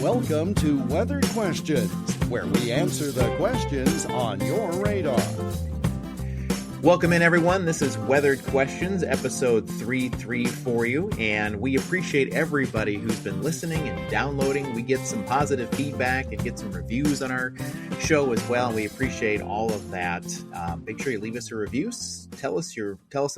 Welcome to Weathered Questions, where we answer the questions on your radar. Welcome in, everyone. This is Weathered Questions, episode 33 for you, and we appreciate everybody who's been listening and downloading. We get some positive feedback and get some reviews on our show as well, and we appreciate all of that. Make sure you leave us a review. Tell us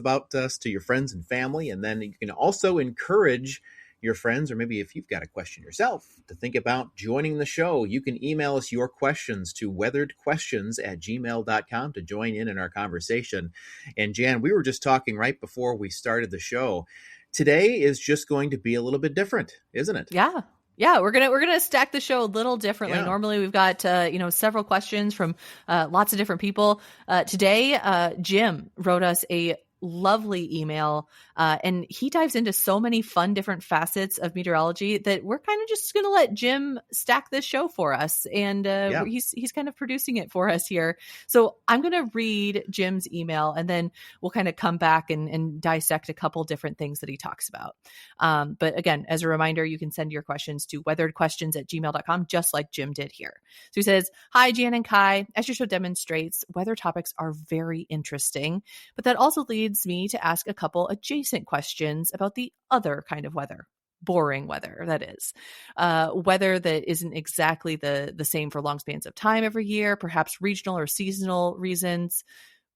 about us to your friends and family, and then you can also encourage your friends, or maybe if you've got a question yourself, to think about joining the show. You can email us your questions to weatheredquestions@gmail.com to join in our conversation. And Jan, we were just talking right before we started the show. Today is just going to be a little bit different, isn't it? Yeah. Yeah, we're gonna stack the show a little differently. Yeah. Normally, we've got several questions from lots of different people. Today, Jim wrote us a lovely email, and he dives into so many fun different facets of meteorology that we're kind of just going to let Jim stack this show for us, and he's kind of producing it for us here. So I'm going to read Jim's email, and then we'll kind of come back and dissect a couple different things that he talks about. But again, as a reminder, you can send your questions to weatheredquestions@gmail.com, just like Jim did here. So he says, "Hi, Jan and Kai. As your show demonstrates, weather topics are very interesting, but that also leads me to ask a couple adjacent questions about the other kind of weather. Boring weather, that is. Weather that isn't exactly the same for long spans of time every year, perhaps regional or seasonal reasons.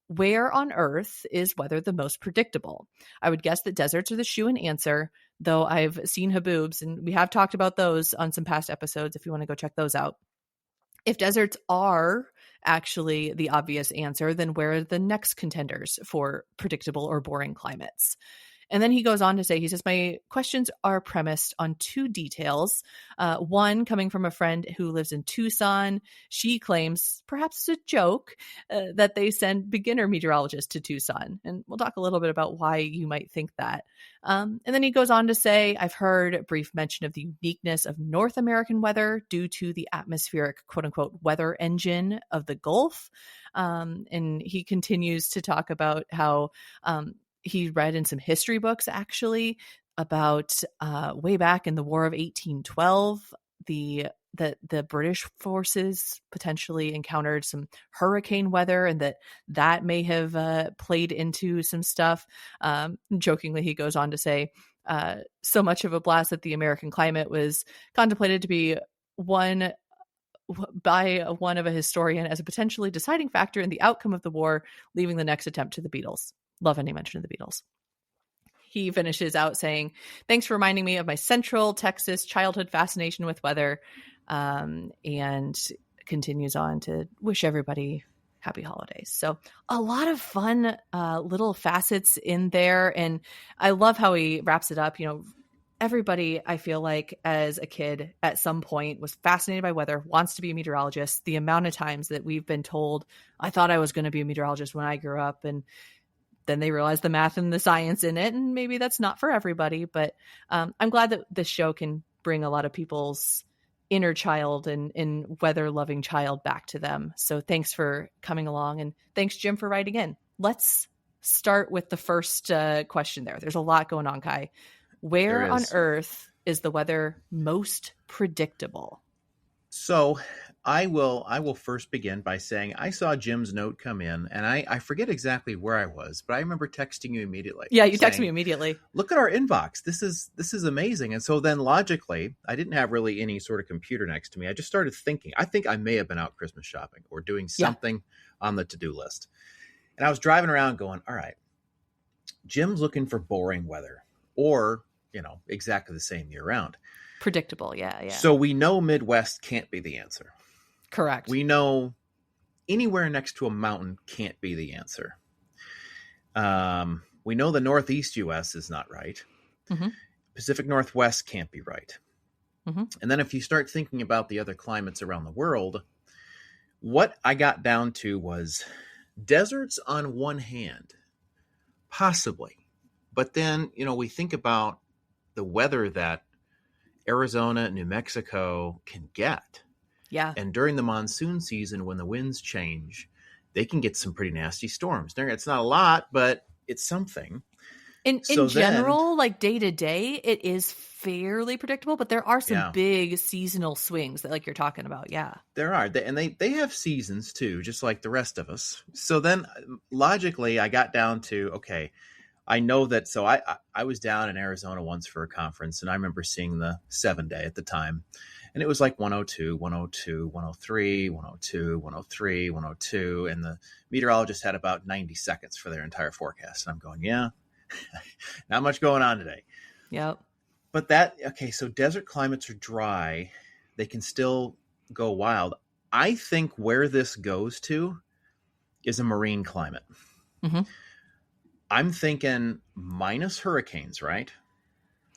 Where on earth is weather the most predictable? I would guess that deserts are the shoe-in answer, though I've seen haboobs, and we have talked about those on some past episodes if you want to go check those out. If deserts are actually the obvious answer, then where are the next contenders for predictable or boring climates?" And then he goes on to say, he says, "My questions are premised on two details. One coming from a friend who lives in Tucson. She claims, perhaps it's a joke, that they send beginner meteorologists to Tucson. And we'll talk a little bit about why you might think that. And then he goes on to say, I've heard a brief mention of the uniqueness of North American weather due to the atmospheric, quote unquote, weather engine of the Gulf." And he continues to talk about how he read in some history books, actually, about way back in the War of 1812, the British forces potentially encountered some hurricane weather, and that may have played into some stuff. Jokingly, he goes on to say, so much of a blast that the American climate was contemplated to be one of a historian as a potentially deciding factor in the outcome of the war, leaving the next attempt to the Beatles. Love any mention of the Beatles. He finishes out saying, "Thanks for reminding me of my Central Texas childhood fascination with weather," and continues on to wish everybody happy holidays. So a lot of fun little facets in there. And I love how he wraps it up. Everybody, I feel like, as a kid at some point was fascinated by weather, wants to be a meteorologist. The amount of times that we've been told, I thought I was going to be a meteorologist when I grew up, and then they realize the math and the science in it, and maybe that's not for everybody. But I'm glad that this show can bring a lot of people's inner child and weather-loving child back to them. So thanks for coming along, and thanks, Jim, for writing in. Let's start with the first question there. There's a lot going on, Kai. Where on earth is the weather most predictable? So I will first begin by saying I saw Jim's note come in, and I forget exactly where I was, but I remember texting you immediately. Yeah, you texted me immediately. Look at our inbox. This is amazing. And so then logically, I didn't have really any sort of computer next to me. I just started thinking. I think I may have been out Christmas shopping or doing something on the to-do list. And I was driving around going, all right, Jim's looking for boring weather, or exactly the same year round. Predictable, yeah. So we know Midwest can't be the answer. Correct. We know anywhere next to a mountain can't be the answer. We know the Northeast U.S. is not right. Mm-hmm. Pacific Northwest can't be right. Mm-hmm. And then if you start thinking about the other climates around the world, what I got down to was deserts on one hand, possibly. But then, we think about the weather that Arizona, New Mexico can get. Yeah. And during the monsoon season, when the winds change, they can get some pretty nasty storms. It's not a lot, but it's something. In So general, like day to day, it is fairly predictable, but there are some Yeah. big seasonal swings that like you're talking about. Yeah. there are, and they have seasons too, just like the rest of us. So then, logically, I got down to okay. I know that. So I was down in Arizona once for a conference, and I remember seeing the 7-day at the time, and it was like 102, 102, 103, 102, 103, 102, and the meteorologist had about 90 seconds for their entire forecast. And I'm going, yeah, not much going on today. Yep. But okay, so desert climates are dry. They can still go wild. I think where this goes to is a marine climate. Mm-hmm. I'm thinking minus hurricanes, right?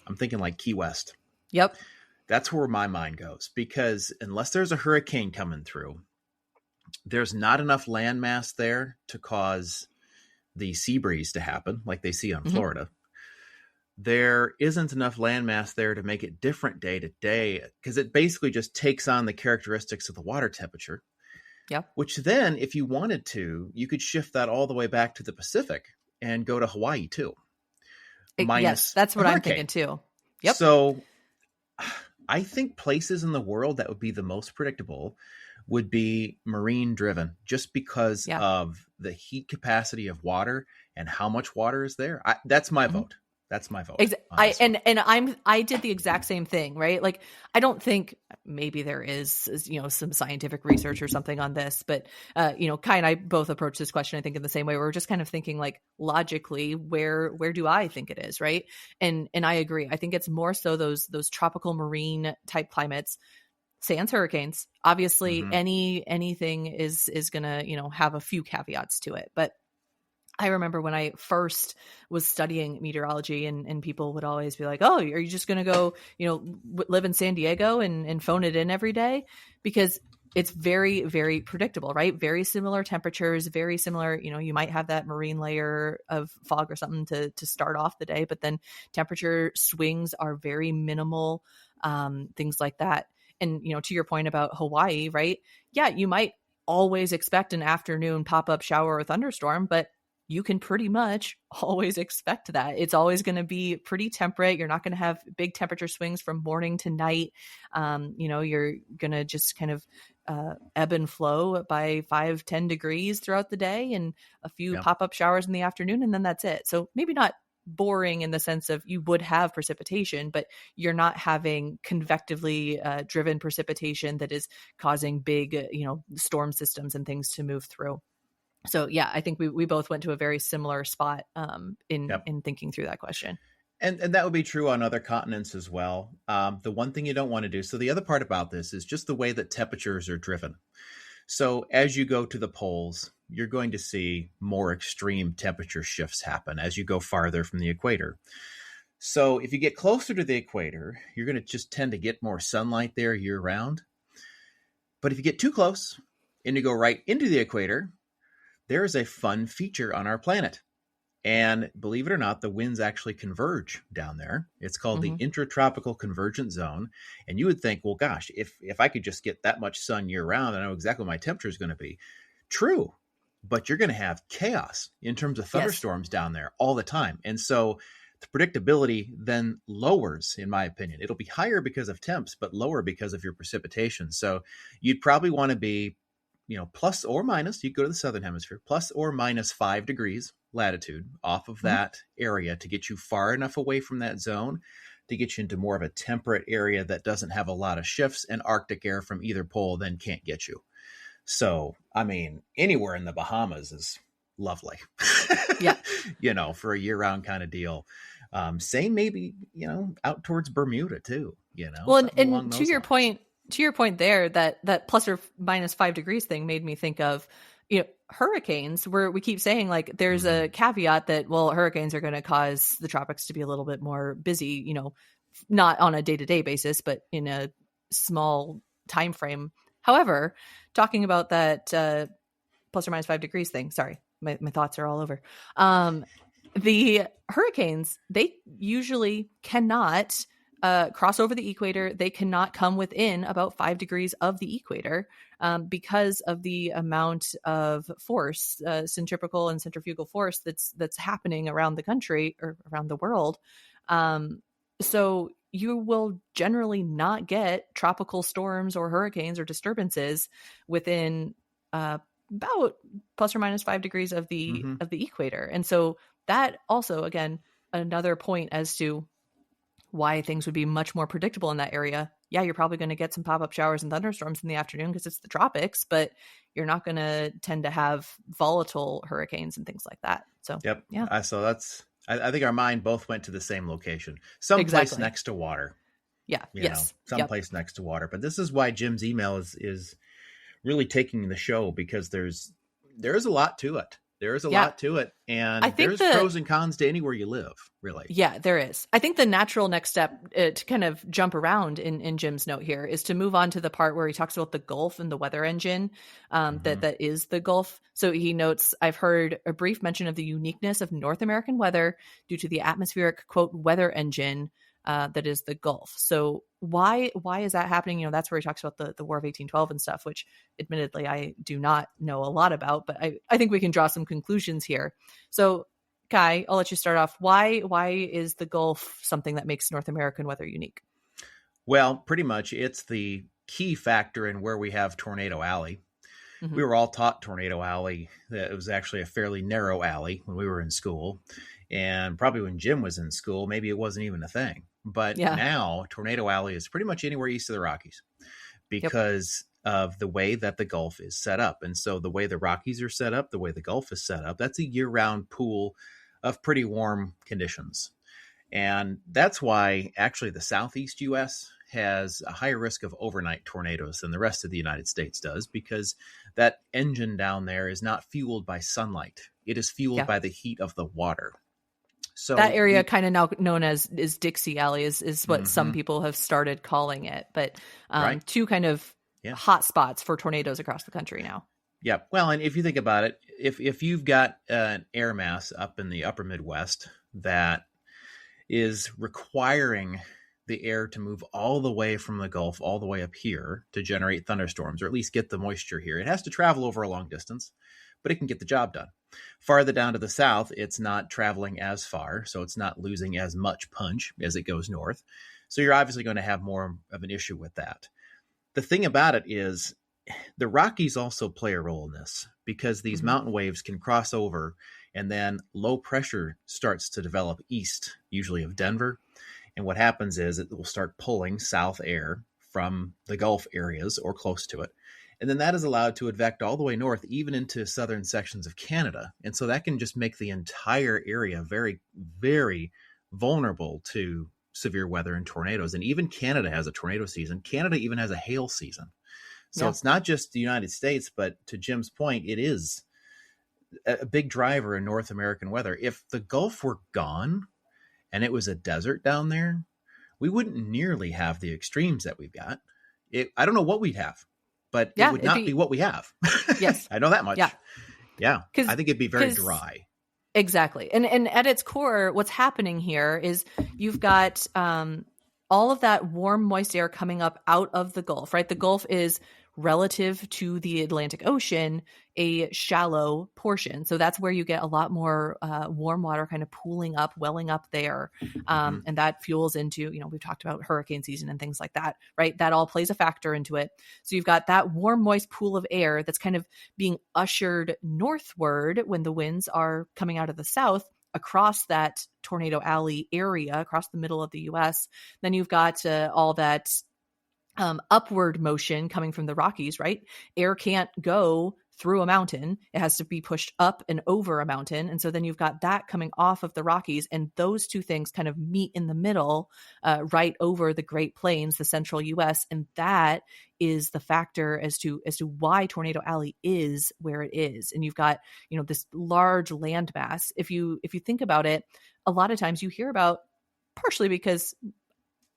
I'm thinking like Key West. Yep. That's where my mind goes, because unless there's a hurricane coming through, there's not enough landmass there to cause the sea breeze to happen like they see on Florida. There isn't enough landmass there to make it different day to day, because it basically just takes on the characteristics of the water temperature. Yep. Which then, if you wanted to, you could shift that all the way back to the Pacific and go to Hawaii too. Yes, that's what I'm thinking too. Yep. So I think places in the world that would be the most predictable would be marine driven, just because of the heat capacity of water and how much water is there. That's my vote. That's my vote. I did the exact same thing, right? Like, I don't think, maybe there is, some scientific research or something on this, but, Kai and I both approach this question, I think, in the same way. We're just kind of thinking, like, logically, where do I think it is, right? And I agree. I think it's more so those tropical marine type climates, sans hurricanes. Obviously, anything is gonna, have a few caveats to it, but I remember when I first was studying meteorology, and people would always be like, oh, are you just going to go, live in San Diego and phone it in every day? Because it's very, very predictable, right? Very similar temperatures, very similar, you might have that marine layer of fog or something to start off the day, but then temperature swings are very minimal, things like that. And, to your point about Hawaii, right? Yeah, you might always expect an afternoon pop-up shower or thunderstorm, but you can pretty much always expect that. It's always going to be pretty temperate. You're not going to have big temperature swings from morning to night. You're going to just kind of ebb and flow by 5-10 degrees throughout the day, and a few pop-up showers in the afternoon, and then that's it. So maybe not boring in the sense of you would have precipitation, but you're not having convectively driven precipitation that is causing big, storm systems and things to move through. So yeah, I think we both went to a very similar spot in thinking through that question. And that would be true on other continents as well. The one thing you don't want to do. So the other part about this is just the way that temperatures are driven. So as you go to the poles, you're going to see more extreme temperature shifts happen as you go farther from the equator. So if you get closer to the equator, you're going to just tend to get more sunlight there year round. But if you get too close and you go right into the equator, there is a fun feature on our planet. And believe it or not, the winds actually converge down there. It's called the Intratropical Convergence Zone. And you would think, well, gosh, if I could just get that much sun year round, I know exactly what my temperature is going to be. True. But you're going to have chaos in terms of thunderstorms down there all the time. And so the predictability then lowers, in my opinion. It'll be higher because of temps, but lower because of your precipitation. So you'd probably want to be, plus or minus, you go to the southern hemisphere, plus or minus 5 degrees latitude off of that area to get you far enough away from that zone to get you into more of a temperate area that doesn't have a lot of shifts, and Arctic air from either pole then can't get you. So, I mean, anywhere in the Bahamas is lovely. Yeah. For a year-round kind of deal. Same maybe, out towards Bermuda too, Well, and to your point there, that plus or minus 5 degrees thing made me think of, hurricanes, where we keep saying like there's a caveat that, well, hurricanes are going to cause the tropics to be a little bit more busy, not on a day-to-day basis, but in a small time frame. However, talking about that plus or minus 5 degrees thing, sorry, my thoughts are all over. The hurricanes, they usually cannot cross over the equator, they cannot come within about 5 degrees of the equator because of the amount of force, centripetal and centrifugal force that's happening around the country or around the world. So you will generally not get tropical storms or hurricanes or disturbances within about plus or minus 5 degrees of the equator. And so that also, again, another point as to why things would be much more predictable in that area. Yeah, you're probably going to get some pop-up showers and thunderstorms in the afternoon because it's the tropics, but you're not going to tend to have volatile hurricanes and things like that. So, yep. Yeah. So that's, I think our mind both went to the same location, someplace next to water. Yeah. Someplace next to water. But this is why Jim's email is really taking the show, because there's a lot to it. There's a lot to it. And there's pros and cons to anywhere you live, really. Yeah, there is. I think the natural next step to kind of jump around in Jim's note here is to move on to the part where he talks about the Gulf and the weather engine that is the Gulf. So he notes, I've heard a brief mention of the uniqueness of North American weather due to the atmospheric, quote, weather engine that is the Gulf. So why is that happening? You know, that's where he talks about the War of 1812 and stuff, which admittedly I do not know a lot about, but I think we can draw some conclusions here. So Kai, I'll let you start off. Why is the Gulf something that makes North American weather unique? Well, pretty much it's the key factor in where we have Tornado Alley. Mm-hmm. We were all taught Tornado Alley. That it was actually a fairly narrow alley when we were in school. And probably when Jim was in school, maybe it wasn't even a thing. But now Tornado Alley is pretty much anywhere east of the Rockies because of the way that the Gulf is set up. And so the way the Rockies are set up, the way the Gulf is set up, that's a year-round pool of pretty warm conditions. And that's why actually the Southeast U.S. has a higher risk of overnight tornadoes than the rest of the United States does, because that engine down there is not fueled by sunlight. It is fueled by the heat of the water. So that area kind of now known as is Dixie Alley is what some people have started calling it, but two kind of hot spots for tornadoes across the country now. Yeah. Well, and if you think about it, if you've got an air mass up in the upper Midwest that is requiring the air to move all the way from the Gulf all the way up here to generate thunderstorms, or at least get the moisture here, it has to travel over a long distance, but it can get the job done. Farther down to the south, it's not traveling as far, so it's not losing as much punch as it goes north. So you're obviously going to have more of an issue with that. The thing about it is the Rockies also play a role in this, because these mountain waves can cross over, and then low pressure starts to develop east, usually of Denver. And what happens is it will start pulling south air from the Gulf areas or close to it. And then that is allowed to advect all the way north, even into southern sections of Canada. And so that can just make the entire area very, very vulnerable to severe weather and tornadoes. And even Canada has a tornado season. Canada even has a hail season. So it's not just the United States, but to Jim's point, it is a big driver in North American weather. If the Gulf were gone and it was a desert down there, we wouldn't nearly have the extremes that we've got. I don't know what we'd have, but it would not be what we have. Yes. I know that much. Yeah. I think it'd be very dry. Exactly. And at its core, what's happening here is you've got all of that warm, moist air coming up out of the Gulf, right? The Gulf is relative to the Atlantic Ocean, a shallow portion. So that's where you get a lot more warm water kind of pooling up, welling up there. And that fuels into, we've talked about hurricane season and things like that, right? That all plays a factor into it. So you've got that warm, moist pool of air that's kind of being ushered northward when the winds are coming out of the south across that Tornado Alley area, across the middle of the U.S. Then you've got all that upward motion coming from the Rockies, right? Air can't go through a mountain. It has to be pushed up and over a mountain. And so then you've got that coming off of the Rockies, and those two things kind of meet in the middle, right over the Great Plains, the central US. And that is the factor as to why Tornado Alley is where it is. And you've got, this large landmass. If you think about it, a lot of times you hear about, partially because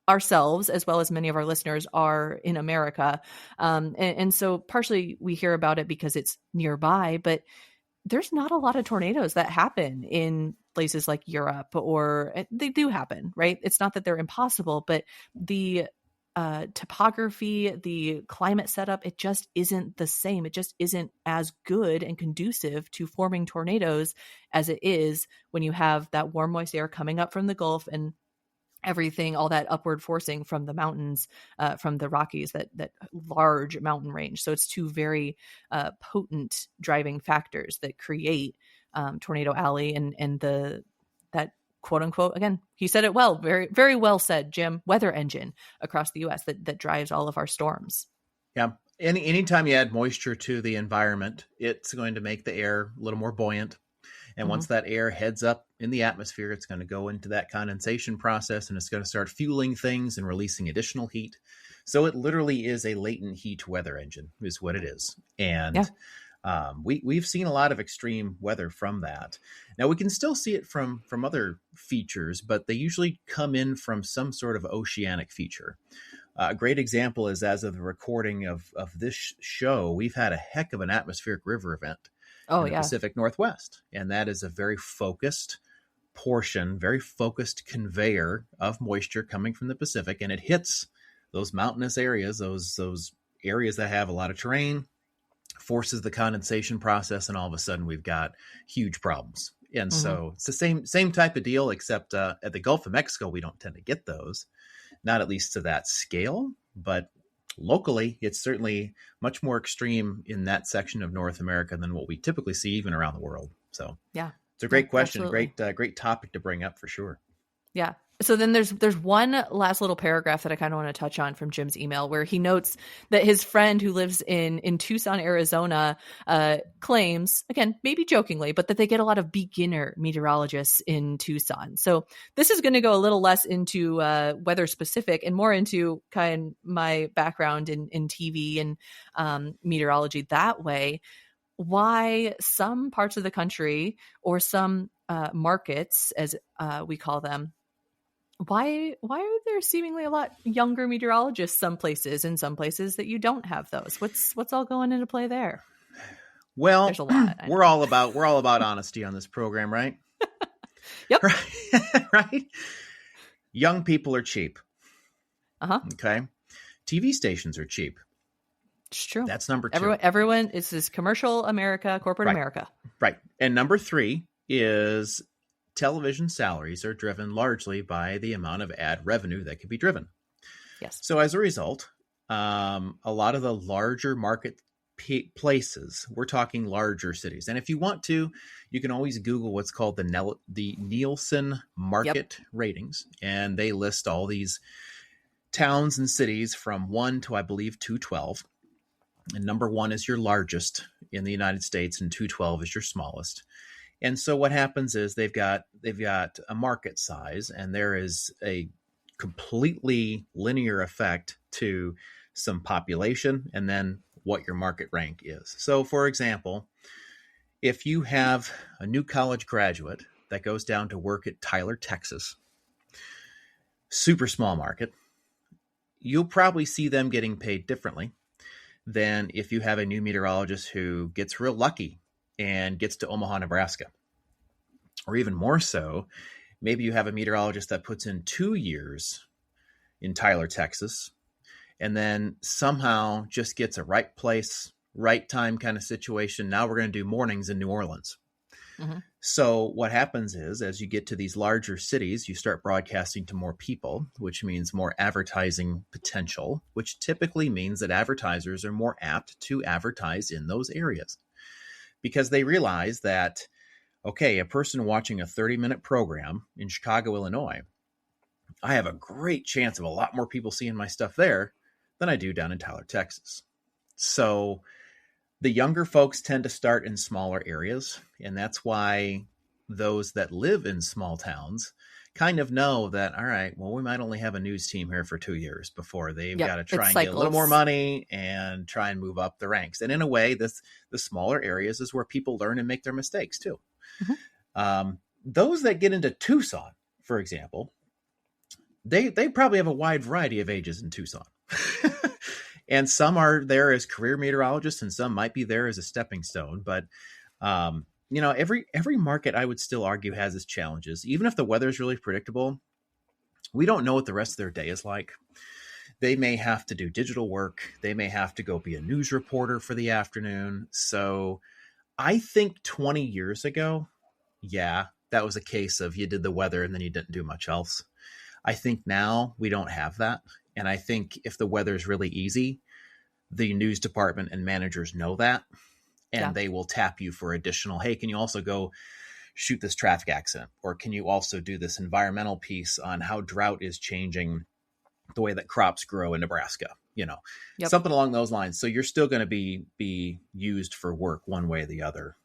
ourselves, as well as many of our listeners, are in America. And so partially we hear about it because it's nearby, but there's not a lot of tornadoes that happen in places like Europe, or they do happen, right? It's not that they're impossible, but the topography, the climate setup, it just isn't the same. It just isn't as good and conducive to forming tornadoes as it is when you have that warm, moist air coming up from the Gulf and everything, all that upward forcing from the mountains, from the Rockies, that large mountain range. So it's two very potent driving factors that create Tornado Alley and that quote unquote, again, he said it well, very, very well said, Jim, weather engine across the US that drives all of our storms. Yeah. Anytime you add moisture to the environment, it's going to make the air a little more buoyant. And once that air heads up in the atmosphere, it's going to go into that condensation process, and it's going to start fueling things and releasing additional heat. So it literally is a latent heat weather engine is what it is. And we've seen a lot of extreme weather from that. Now, we can still see it from other features, but they usually come in from some sort of oceanic feature. A great example is, as of the recording of this show, we've had a heck of an atmospheric river event in the Pacific Northwest. And that is a very focused portion, very focused conveyor of moisture coming from the Pacific. And it hits those mountainous areas, those areas that have a lot of terrain, forces the condensation process, and all of a sudden we've got huge problems. And so it's the same type of deal, except at the Gulf of Mexico, we don't tend to get those, not at least to that scale, but locally, it's certainly much more extreme in that section of North America than what we typically see even around the world. So yeah, it's a great question. Absolutely. Great topic to bring up for sure. Yeah. So then there's one last little paragraph that I kind of want to touch on from Jim's email, where he notes that his friend who lives in Tucson, Arizona, claims, again, maybe jokingly, but that they get a lot of beginner meteorologists in Tucson. So this is going to go a little less into weather specific and more into kind of my background in TV and meteorology that way. Why some parts of the country, or some markets, as we call them, why are there seemingly a lot younger meteorologists some places, and some places that you don't have those? What's all going into play there? Well, there's a lot. We're all about honesty on this program, right? Yep. Right. Young people are cheap. Okay. TV stations are cheap. It's true. That's number 2. Everyone, it's this commercial America, corporate America. Right. And number 3 is television salaries are driven largely by the amount of ad revenue that can be driven. Yes. So as a result, a lot of the larger market places, we're talking larger cities. And if you want to, you can always Google what's called the Nielsen market ratings. And they list all these towns and cities from 1 to, I believe, 212. And number 1 is your largest in the United States, and 212 is your smallest. And so what happens is they've got a market size, and there is a completely linear effect to some population and then what your market rank is. So for example, if you have a new college graduate that goes down to work at Tyler, Texas, super small market, you'll probably see them getting paid differently than if you have a new meteorologist who gets real lucky and gets to Omaha, Nebraska. Or even more so, maybe you have a meteorologist that puts in 2 years in Tyler, Texas, and then somehow just gets a right place, right time kind of situation. Now we're going to do mornings in New Orleans. So what happens is, as you get to these larger cities, you start broadcasting to more people, which means more advertising potential, which typically means that advertisers are more apt to advertise in those areas. Because they realize that, okay, a person watching a 30-minute program in Chicago, Illinois, I have a great chance of a lot more people seeing my stuff there than I do down in Tyler, Texas. So the younger folks tend to start in smaller areas, and that's why those that live in small towns kind of know that, all right, well, we might only have a news team here for 2 years before they've got to try and get a little more money and try and move up the ranks. And in a way, the smaller areas is where people learn and make their mistakes too. Those that get into Tucson, for example, they probably have a wide variety of ages in Tucson. And some are there as career meteorologists, and some might be there as a stepping stone. But every market I would still argue has its challenges. Even if the weather is really predictable, we don't know what the rest of their day is like. They may have to do digital work. They may have to go be a news reporter for the afternoon. So I think 20 years ago, yeah, that was a case of you did the weather and then you didn't do much else. I think now we don't have that. And I think if the weather is really easy, the news department and managers know that, and they will tap you for additional, hey, can you also go shoot this traffic accident? Or can you also do this environmental piece on how drought is changing the way that crops grow in Nebraska, something along those lines. So you're still going to be used for work one way or the other.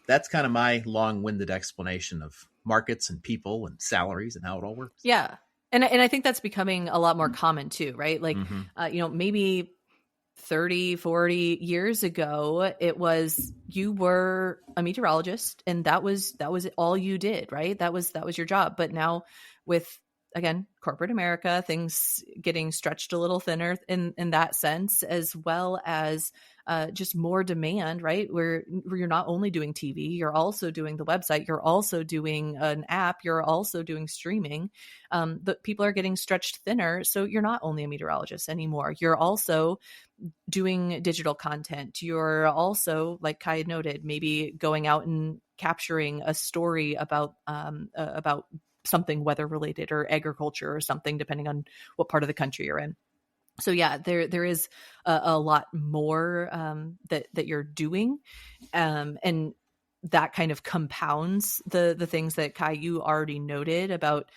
That's kind of my long-winded explanation of markets and people and salaries and how it all works. Yeah. And I think that's becoming a lot more common too, right? Like, maybe 30, 40 years ago, it was, you were a meteorologist and that was all you did, right? That was your job. But now with, again, corporate America, things getting stretched a little thinner in that sense, as well as just more demand, right? Where you're not only doing TV, you're also doing the website, you're also doing an app, you're also doing streaming. But people are getting stretched thinner. So you're not only a meteorologist anymore. You're also doing digital content. You're also, like Kai noted, maybe going out and capturing a story about something weather related or agriculture or something, depending on what part of the country you're in. So yeah, there is a lot more that you're doing, and that kind of compounds the things that Kai, you already noted about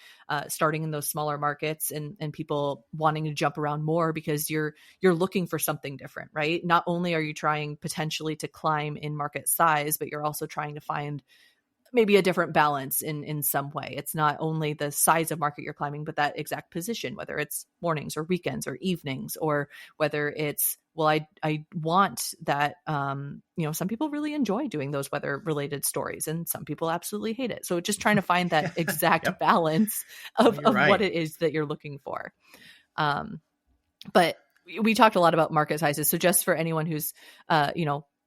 starting in those smaller markets and people wanting to jump around more because you're looking for something different, right? Not only are you trying potentially to climb in market size, but you're also trying to find maybe a different balance in some way. It's not only the size of market you're climbing, but that exact position, whether it's mornings or weekends or evenings, or whether it's, well, I want that, some people really enjoy doing those weather related stories and some people absolutely hate it. So just trying to find that exact balance of what it is that you're looking for. But we talked a lot about market sizes. So just for anyone who's,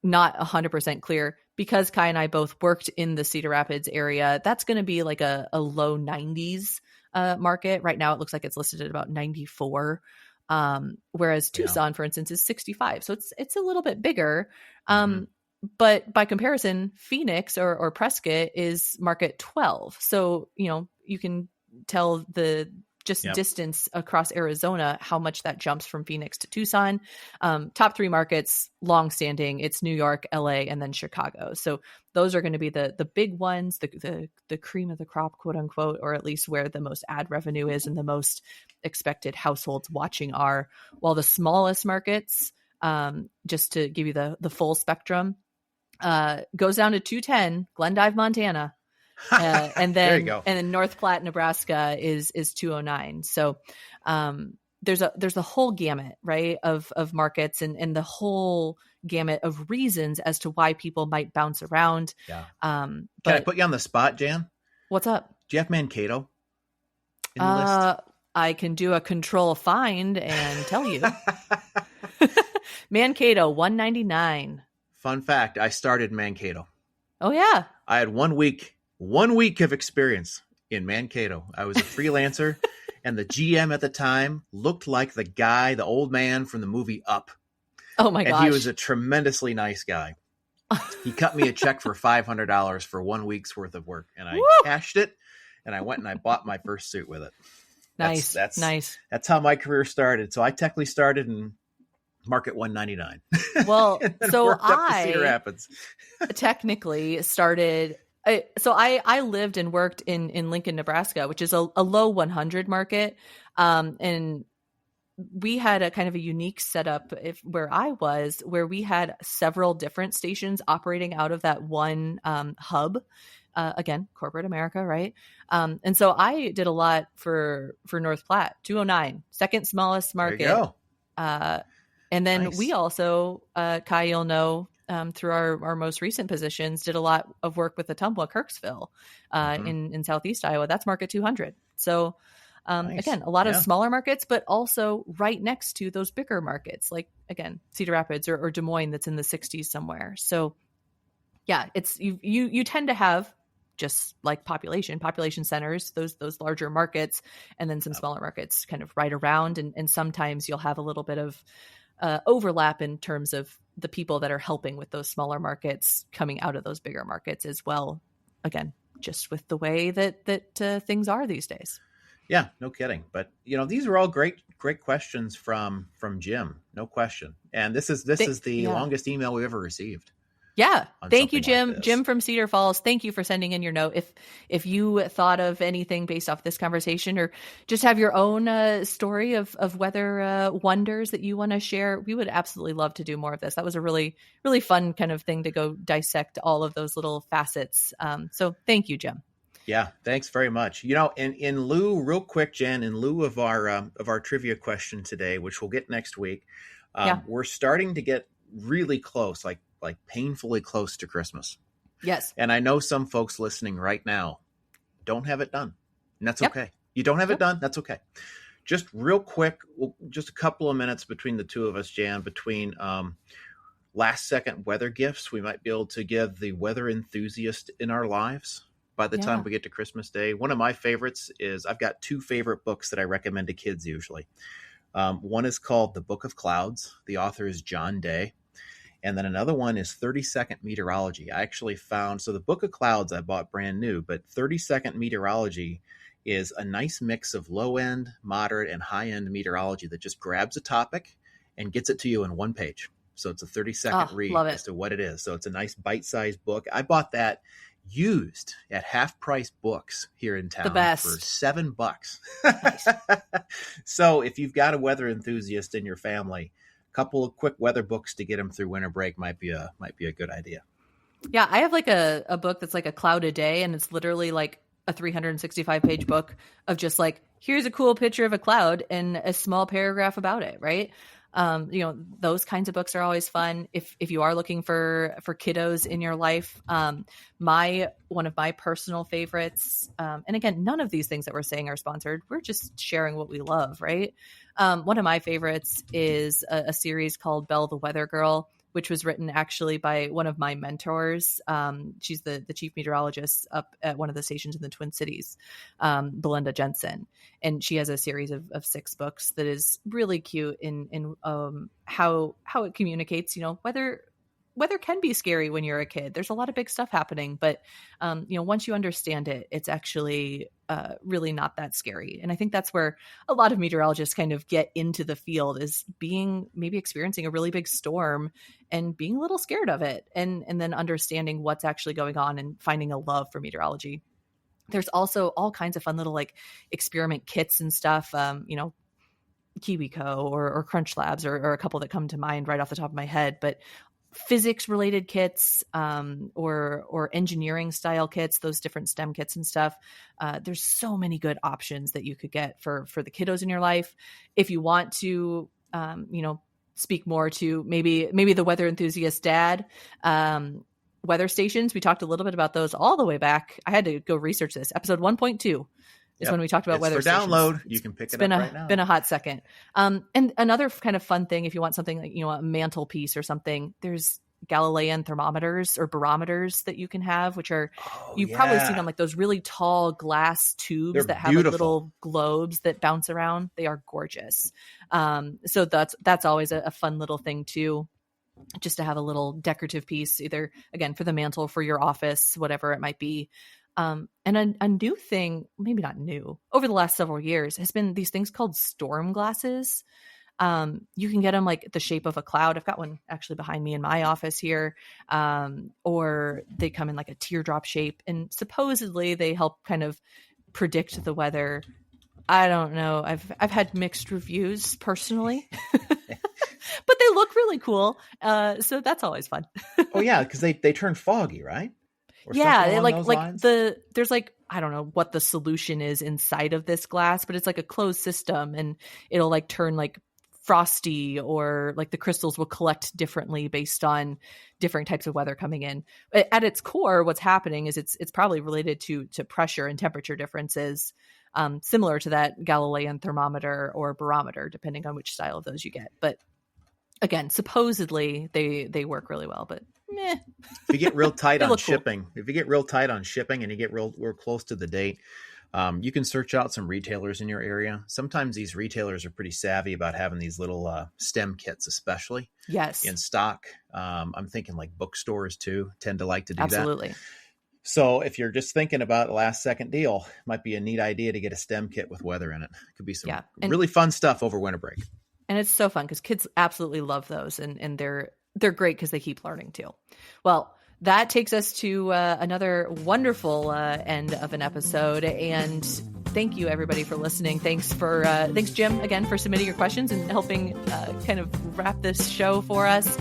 not 100% clear, because Kai and I both worked in the Cedar Rapids area, that's going to be like a low 90s market. Right now, it looks like it's listed at about 94. Whereas Tucson, for instance, is 65. So it's a little bit bigger. But by comparison, Phoenix or Prescott is market 12. So, you can tell the distance across Arizona, how much that jumps from Phoenix to Tucson. Top three markets, longstanding, it's New York, LA, and then Chicago. So those are going to be the big ones, the cream of the crop, quote unquote, or at least where the most ad revenue is and the most expected households watching are. While the smallest markets, just to give you the full spectrum, goes down to 210, Glendive, Montana. And then North Platte, Nebraska is 209. So there's a whole gamut, right, of markets and the whole gamut of reasons as to why people might bounce around. Yeah. Can I put you on the spot, Jan? What's up? Do you have Mankato in the list? I can do a control find and tell you. Mankato 199. Fun fact: I started in Mankato. Oh yeah. I had 1 week of experience in Mankato. I was a freelancer, and the GM at the time looked like the old man from the movie Up. Oh my gosh. And he was a tremendously nice guy. He cut me a check for $500 for 1 week's worth of work, and I cashed it, and I went and I bought my first suit with it. Nice. That's how my career started. So I technically started in market 199. Well, so worked up to Cedar Rapids. Technically started. So I lived and worked in Lincoln, Nebraska, which is a low 100 market. And we had a kind of a unique setup where I was, where we had several different stations operating out of that one hub. Again, corporate America, right? And so I did a lot for North Platte, 209, second smallest market. There you go. And then Nice. we also, Kai, you'll know, through our most recent positions, did a lot of work with Ottumwa, Kirksville, in Southeast Iowa. That's market 200. So Nice. again, a lot of smaller markets, but also right next to those bigger markets, like again, Cedar Rapids or Des Moines, that's in the 60s somewhere. So Yeah, it's you tend to have, just like population centers, those larger markets, and then some smaller markets kind of right around. And sometimes you'll have a little bit of overlap in terms of the people that are helping with those smaller markets coming out of those bigger markets as well. Again, just with the way that things are these days. Yeah, no kidding. But these are all great questions from Jim, no question. And this is the longest email we've ever received. Yeah. Thank you, Jim. Like Jim from Cedar Falls. Thank you for sending in your note. If you thought of anything based off this conversation, or just have your own story of weather wonders that you want to share, we would absolutely love to do more of this. That was a really, really fun kind of thing to go dissect all of those little facets. So thank you, Jim. Yeah, thanks very much. In lieu, real quick, Jen, in lieu of our trivia question today, which we'll get next week, we're starting to get really close, like painfully close to Christmas. Yes. And I know some folks listening right now don't have it done. And that's okay. You don't have it done. That's okay. Just real quick, just a couple of minutes between the two of us, Jan, between last second weather gifts we might be able to give the weather enthusiast in our lives by the time we get to Christmas Day. One of my favorites is, I've got two favorite books that I recommend to kids usually. One is called The Book of Clouds. The author is John Day. And then another one is 30-Second Meteorology. I actually found, so the Book of Clouds I bought brand new, but 30-Second Meteorology is a nice mix of low-end, moderate, and high-end meteorology that just grabs a topic and gets it to you in one page. So it's a 30-second read as to what it is. So it's a nice bite-sized book. I bought that used at Half Price Books here in town for $7. Nice. So if you've got a weather enthusiast in your family, couple of quick weather books to get them through winter break might be a good idea. Yeah, I have like a book that's like a cloud a day, and it's literally like a 365 page book of just like, here's a cool picture of a cloud and a small paragraph about it, right? Those kinds of books are always fun. If you are looking for kiddos in your life, one of my personal favorites, and again, none of these things that we're saying are sponsored. We're just sharing what we love, right? One of my favorites is a series called Belle the Weather Girl, which was written actually by one of my mentors. She's the chief meteorologist up at one of the stations in the Twin Cities, Belinda Jensen. And she has a series of 6 books that is really cute in how it communicates, weather can be scary when you're a kid. There's a lot of big stuff happening, but once you understand it, it's actually really not that scary. And I think that's where a lot of meteorologists kind of get into the field, is maybe experiencing a really big storm and being a little scared of it, and then understanding what's actually going on and finding a love for meteorology. There's also all kinds of fun little like experiment kits and stuff, KiwiCo or Crunch Labs or a couple that come to mind right off the top of my head, but physics related kits, or engineering style kits, those different STEM kits and stuff. There's so many good options that you could get for the kiddos in your life. If you want to, speak more to maybe the weather enthusiast dad, weather stations. We talked a little bit about those all the way back. I had to go research this. Episode 1.2 is when we talked about weather stations. For download. You can pick it up right now. Been a hot second. And another kind of fun thing, if you want something like, a mantelpiece or something, there's Galilean thermometers or barometers that you can have, which are, probably seen on like those really tall glass tubes that have like little globes that bounce around. They are gorgeous. So that's always a fun little thing too, just to have a little decorative piece, either again for the mantle, for your office, whatever it might be. And a new thing, maybe not new, over the last several years has been these things called storm glasses. You can get them like the shape of a cloud. I've got one actually behind me in my office here. Or they come in like a teardrop shape, and supposedly they help kind of predict the weather. I don't know. I've had mixed reviews personally, but they look really cool. So that's always fun. Oh yeah. Cause they turn foggy, right? Yeah, there's like, I don't know what the solution is inside of this glass, but it's like a closed system, and it'll like turn like frosty, or like the crystals will collect differently based on different types of weather coming in. At its core, what's happening is it's probably related to pressure and temperature differences, similar to that Galilean thermometer or barometer, depending on which style of those you get. But again, supposedly they work really well, but meh. If you get real tight They on look cool. shipping, if you get real tight on shipping and you get real close to the date, you can search out some retailers in your area. Sometimes these retailers are pretty savvy about having these little stem kits, especially Yes. in stock. I'm thinking like bookstores too tend to like to do Absolutely. that. So if you're just thinking about a last second deal, might be a neat idea to get a stem kit with weather in it. Could be some really fun stuff over winter break. And it's so fun because kids absolutely love those, and they're great because they keep learning too. Well, that takes us to another wonderful end of an episode. And thank you, everybody, for listening. Thanks, Jim, again, for submitting your questions and helping kind of wrap this show for us.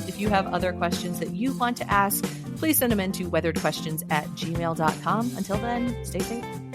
If you have other questions that you want to ask, please send them in to weatheredquestions@gmail.com. Until then, stay safe.